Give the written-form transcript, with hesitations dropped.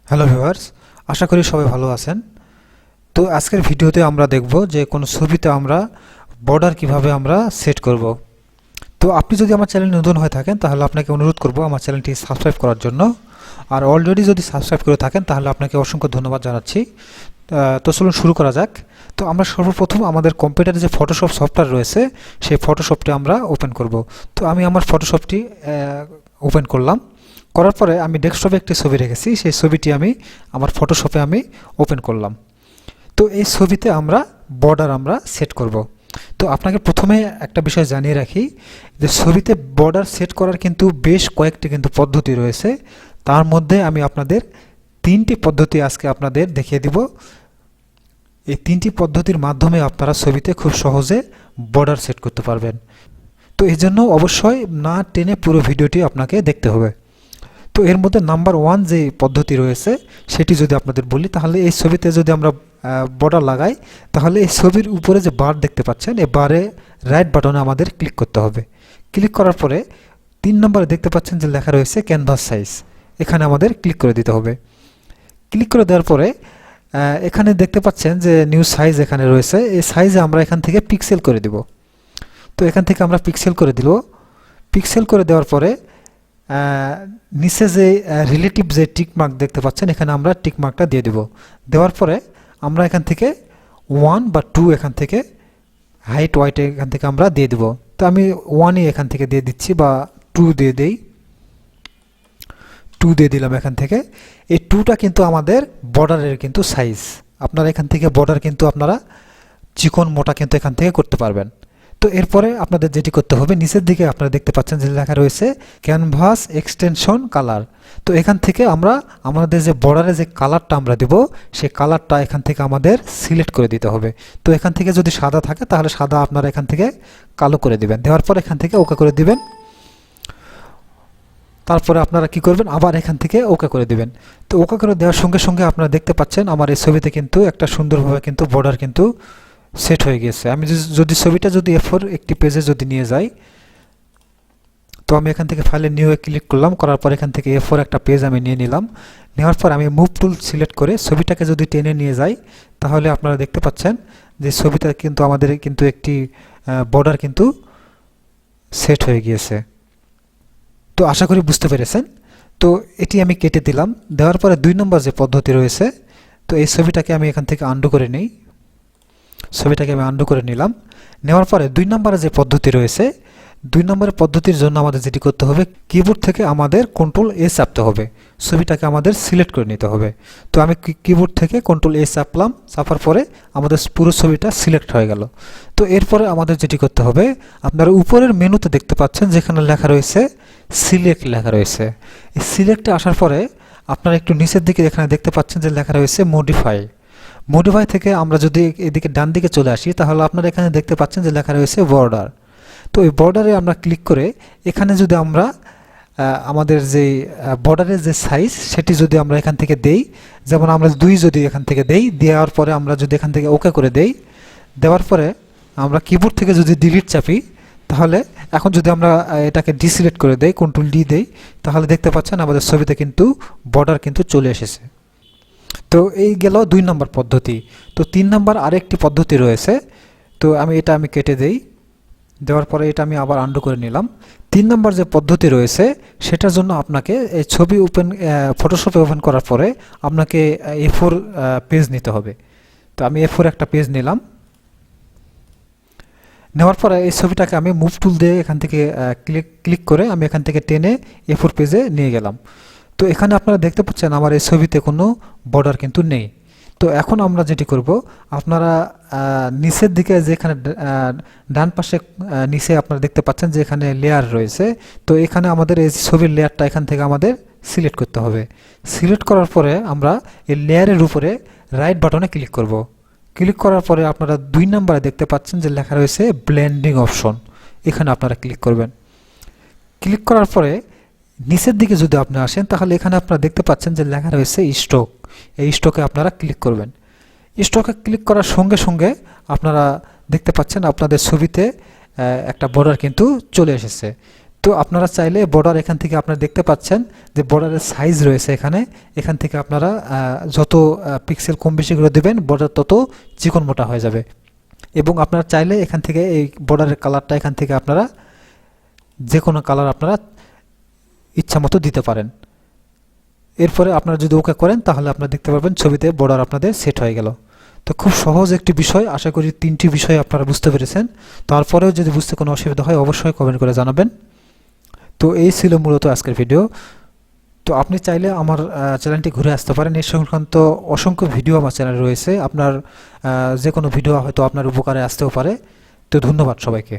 Hello viewers, আশা করি সবাই ভালো আছেন। তো আজকের ভিডিওতে আমরা দেখব যে কোনো ছবিতে আমরা বর্ডার কিভাবে আমরা সেট করব। তো আপনি যদি আমার চ্যানেলে নতুন হয়ে থাকেন তাহলে আপনাকে অনুরোধ করব আমার চ্যানেলটি সাবস্ক্রাইব করার জন্য। আর অলরেডি যদি সাবস্ক্রাইব করে থাকেন তাহলে আপনাকে অসংখ্য ধন্যবাদ জানাচ্ছি। তো চলুন শুরু করা যাক। তো আমরা সর্বপ্রথম আমাদের কম্পিউটারে যে ফটোশপ সফটওয়্যার রয়েছে সেই ফটোশপটি আমরা ওপেন করব। তো আমি আমার ফটোশপটি ওপেন করলাম। করার পরে আমি ডেস্কটপে একটি ছবি রেখেছি, সেই ছবিটি আমি আমার ফটোশপে আমি ওপেন করলাম। তো এই ছবিতে আমরা বর্ডার আমরা সেট করব। তো আপনাকে প্রথমে একটা বিষয় জানিয়ে রাখি যে ছবিতে বর্ডার সেট করার কিন্তু বেশ কয়েকটি কিন্তু পদ্ধতি রয়েছে। তার মধ্যে আমি আপনাদের তিনটি পদ্ধতি আজকে আপনাদের দেখিয়ে দিব। এই তিনটি পদ্ধতির মাধ্যমে আপনারা ছবিতে খুব সহজে বর্ডার সেট করতে পারবেন। তো এই জন্য অবশ্যই না টেনে পুরো ভিডিওটি আপনাকে দেখতে হবে। তো এর মধ্যে নাম্বার 1 যে পদ্ধতি রয়েছে সেটি যদি আপনাদের বলি, তাহলে এই ছবিতে যদি আমরা বর্ডার লাগাই তাহলে এই ছবির উপরে যে বার দেখতে পাচ্ছেন এই বারে রাইট বাটনে আমাদের ক্লিক করতে হবে। ক্লিক করার পরে 3 নম্বরে দেখতে পাচ্ছেন যে লেখা রয়েছে ক্যানভাস সাইজ, এখানে আমাদের ক্লিক করে দিতে হবে। ক্লিক করে দেওয়ার পরে এখানে দেখতে পাচ্ছেন যে নিউ সাইজ এখানে রয়েছে, এই সাইজে আমরা এখান থেকে পিক্সেল করে দিব। তো এখান থেকে আমরা পিক্সেল করে দিল। পিক্সেল করে দেওয়ার পরে নিচে যে রিলেটিভ যে টিক মার্ক দেখতে পাচ্ছেন এখানে আমরা টিক মার্কটা দিয়ে দেব। দেওয়ার পরে আমরা এখান থেকে 1 বা 2 এখান থেকে হাইট ওয়াইট এখান থেকে আমরা দিয়ে দেব। তো আমি 1ই এখান থেকে দিয়ে দিচ্ছি বা 2 দিয়ে দেই, 2 দিয়ে দিলাম এখান থেকে। এই 2টা কিন্তু আমাদের বর্ডারের কিন্তু সাইজ। আপনারা এখান থেকে বর্ডার কিন্তু আপনারা চিকন মোটা কিন্তু এখান থেকে করতে পারবেন। তো এরপরে আপনাদের যেটি করতে হবে, নিচের দিকে আপনারা দেখতে পাচ্ছেন যে লেখা রয়েছে ক্যানভাস এক্সটেনশন কালার। তো এখান থেকে আমরা আমাদের যে বর্ডারে যে কালারটা আমরা দেব সেই কালারটা এখান থেকে আমাদের সিলেক্ট করে দিতে হবে। তো এখান থেকে যদি সাদা থাকে তাহলে সাদা আপনারা এখান থেকে কালো করে দিবেন। দেওয়ার পর এখান থেকে ওকে করে দিবেন। তারপরে আপনারা কি করবেন, আবার এখান থেকে ওকে করে দিবেন। তো ওকে করে দেওয়ার সঙ্গে সঙ্গে আপনারা দেখতে পাচ্ছেন আমার এই ছবিতে কিন্তু একটা সুন্দরভাবে কিন্তু বর্ডার কিন্তু সেট হয়ে গেছে। আমি যদি ছবিটা যদি A4 একটি পেজে যদি নিয়ে যাই, তো আমি এখান থেকে ফাইলে নিউ এ ক্লিক করলাম, করার পর এখান থেকে A4 একটা পেজ আমি নিয়ে নিলাম। নেওয়ার পর আমি মুভ টুল সিলেক্ট করে ছবিটাকে যদি টেনে নিয়ে যাই তাহলে আপনারা দেখতে পাচ্ছেন যে ছবিটা কিন্তু আমাদের কিন্তু একটি বর্ডার কিন্তু সেট হয়ে গিয়েছে। তো আশা করি বুঝতে পেরেছেন। তো এটি আমি কেটে দিলাম। দেওয়ার পরে 2 নম্বর যে পদ্ধতি রয়েছে, তো এই ছবিটাকে আমি এখান থেকে আন্ডু করে নিই। ছবিটাকে আমি আন্ডু করে নিলাম। নেওয়ার পরে 2 নম্বরে যে পদ্ধতি রয়েছে, 2 নম্বরের পদ্ধতির জন্য আমাদের যেটি করতে হবে, কিবোর্ড থেকে আমাদের কন্ট্রোল এ চাপতে হবে, ছবিটাকে আমাদের সিলেক্ট করে নিতে হবে। তো আমি কিবোর্ড থেকে কন্ট্রোল এ চাপলাম, চাপার পরে আমাদের পুরো ছবিটা সিলেক্ট হয়ে গেল। তো এরপরে আমাদের যেটি করতে হবে, আপনারা উপরের মেনুতে দেখতে পাচ্ছেন যেখানে লেখা রয়েছে সিলেক্ট লেখা রয়েছে। এই সিলেক্টে আসার পরে আপনারা একটু নিচের দিকে এখানে দেখতে পাচ্ছেন যে লেখা রয়েছে মডিফাই। মডিফাই থেকে আমরা যদি এদিকে ডান দিকে চলে আসি তাহলে আপনারা এখানে দেখতে পাচ্ছেন যে লেখা রয়েছে বর্ডার। তো এই বর্ডারে আমরা ক্লিক করে এখানে যদি আমরা আমাদের যে বর্ডারের যে সাইজ সেটি যদি আমরা এখান থেকে দেই, যেমন আমরা 2 যদি এখান থেকে দেই, দেওয়ার পরে আমরা যদি এখান থেকে ওকে করে দেই, দেওয়ার পরে আমরা কিবোর্ড থেকে যদি ডিলিট চাপি তাহলে এখন যদি আমরা এটাকে ডিসিলেক্ট করে দেই, কন্ট্রোল ডি দেই, তাহলে দেখতে পাচ্ছেন আমাদের ছবিতে কিন্তু বর্ডার কিন্তু চলে এসেছে। তো এই গেল 2 নম্বর পদ্ধতি। তো 3 নম্বর আরেকটি পদ্ধতি রয়েছে, তো আমি কেটে দেই। দেওয়ার পরে এটা আমি আবার আন্ডু করে নিলাম। 3 নম্বর যে পদ্ধতি রয়েছে সেটার জন্য আপনাকে এই ছবি ফটোশপে ওপেন করার পরে আপনাকে A4 পেজ নিতে হবে। তো আমি A4 একটা পেজ নিলাম। নেওয়ার পরে এই ছবিটাকে আমি মুভ টুল দিয়ে এখান থেকে ক্লিক করে আমি এখান থেকে টেনে A4 পেজে নিয়ে গেলাম। তো এখানে আপনারা দেখতে পাচ্ছেন আমার এই ছবিতে কোনো বর্ডার কিন্তু নেই। তো এখন আমরা যেটি করব, আপনারা নিচের দিকে যেখানে ডান পাশে নিচে আপনারা দেখতে পাচ্ছেন যে এখানে লেয়ার রয়েছে। তো এখানে আমাদের এই ছবির লেয়ারটা এখান থেকে আমাদের সিলেক্ট করতে হবে। সিলেক্ট করার পরে আমরা এই লেয়ারের উপরে রাইট বাটনে ক্লিক করব। ক্লিক করার পরে আপনারা 2 নম্বরে দেখতে পাচ্ছেন যে লেখা রয়েছে ব্লেন্ডিং অপশন, এখানে আপনারা ক্লিক করবেন। ক্লিক করার পরে নিচের দিকে যদি আপনি আসেন তাহলে এখানে আপনারা দেখতে পাচ্ছেন যে লেখা রয়েছে স্ট্রোক, এই স্ট্রোকে আপনারা ক্লিক করবেন। স্ট্রোকে ক্লিক করার সঙ্গে সঙ্গে আপনারা দেখতে পাচ্ছেন আপনাদের ছবিতে একটা বর্ডার কিন্তু চলে এসেছে। তো আপনারা চাইলে বর্ডার এখান থেকে আপনারা দেখতে পাচ্ছেন যে বর্ডারের সাইজ রয়েছে এখান থেকে আপনারা যত পিক্সেল কম বেশি করে দেবেন বর্ডার তত চিকন মোটা হয়ে যাবে। এবং আপনারা চাইলে এখান থেকে এই বর্ডারের কালারটা এখান থেকে আপনারা যে কোনো কালার আপনারা ইচ্ছা মতো দিতে পারেন। এরপরে আপনারা যদি ওকে করেন তাহলে আপনারা দেখতে পারবেন ছবিতে বর্ডার আপনাদের সেট হয়ে গেল। তো খুব সহজ একটি বিষয়, আশা করি 3টি বিষয় আপনারা বুঝতে পেরেছেন। তারপরেও যদি বুঝতে কোনো অসুবিধা হয় অবশ্যই কমেন্ট করে জানাবেন। তো এই ছিল মূলত আজকের ভিডিও। তো আপনি চাইলে আমার চ্যানেলটি ঘুরে আসতে পারেন, এই সংক্রান্ত অসংখ্য ভিডিও আমার চ্যানেলে রয়েছে। আপনার যে কোনো ভিডিও হয়তো আপনার উপকারে আসতেও পারে। তো ধন্যবাদ সবাইকে।